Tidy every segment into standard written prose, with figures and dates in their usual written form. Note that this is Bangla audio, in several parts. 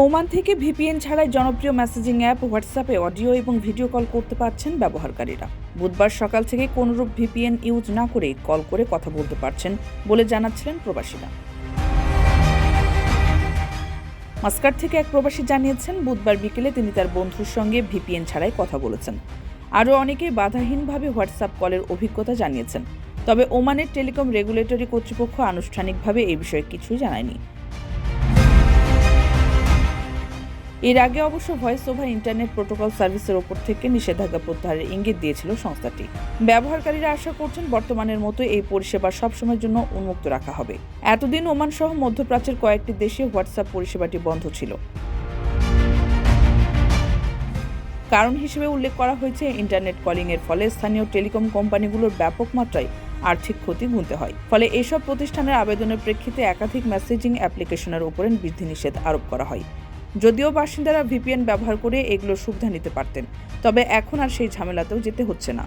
ওমান থেকে ভিপিএন ছাড়াই জনপ্রিয় মেসেজিং অ্যাপ হোয়াটসঅ্যাপে অডিও এবং ভিডিও কল করতে পারছেন ব্যবহারকারীরা। বুধবার সকাল থেকে কোনরূপ ভিপিএন ইউজ না করে কল করে কথা বলতে পারছেন বলে জানাচ্ছিলেন প্রবাসীরা। মাস্কাট থেকে এক প্রবাসী জানিয়েছেন, বুধবার বিকেলে তিনি তার বন্ধুর সঙ্গে ভিপিএন ছাড়াই কথা বলেছেন। আরও অনেকেই বাধাহীনভাবে হোয়াটসঅ্যাপ কলের অভিজ্ঞতা জানিয়েছেন। তবে ওমানের টেলিকম রেগুলেটরি কর্তৃপক্ষ আনুষ্ঠানিকভাবে এই বিষয়ে কিছুই জানায়নি। এর আগে অবশ্য ভয়েস ওভার ইন্টারনেট প্রোটোকল সার্ভিসের ওপর থেকে নিষেধাজ্ঞা প্রত্যাহারের ইঙ্গিত দিয়েছিল সংস্থাটি। ব্যবহারকারীরা আশা করছেন বর্তমানের মতো এই পরিষেবা সবসময়ের জন্য উন্মুক্ত রাখা হবে। এতদিন ওমান সহ মধ্যপ্রাচ্যের কয়েকটি দেশে হোয়াটসঅ্যাপ পরিষেবাটি বন্ধ ছিল। কারণ হিসেবে উল্লেখ করা হয়েছে, ইন্টারনেট কলিংয়ের ফলে স্থানীয় টেলিকম কোম্পানিগুলোর ব্যাপক মাত্রায় আর্থিক ক্ষতি গুনতে হয়। ফলে এসব প্রতিষ্ঠানের আবেদনের প্রেক্ষিতে একাধিক মেসেজিং অ্যাপ্লিকেশনের উপরে বিধিনিষেধ আরোপ করা হয়। যদিও বাসিন্দারা ভিপিএন ব্যবহার করে এগুলোর সুবিধা নিতে পারতেন, তবে এখন আর সেই ঝামেলাতেও যেতে হচ্ছে না।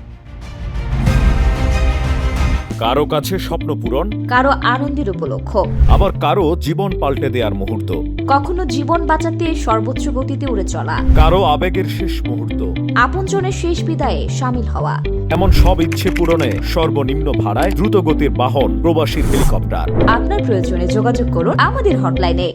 কারো কাছে স্বপ্ন পূরণ, কারো আনন্দের উপলক্ষ, আবার কারো জীবন পাল্টে দেওয়ার মুহূর্ত, কখনো জীবন বাঁচাতে সর্বোচ্চ গতিতে উড়ে চলা, কারো আবেগের শেষ মুহূর্ত, আপনজনের শেষ বিদায়ে শামিল হওয়া। এমন সব ইচ্ছে পূরণে সর্বনিম্ন ভাড়ায় দ্রুতগতির বাহন প্রবাসী হেলিকপ্টার। আপনার প্রয়োজনে যোগাযোগ করুন আমাদের হটলাইনে।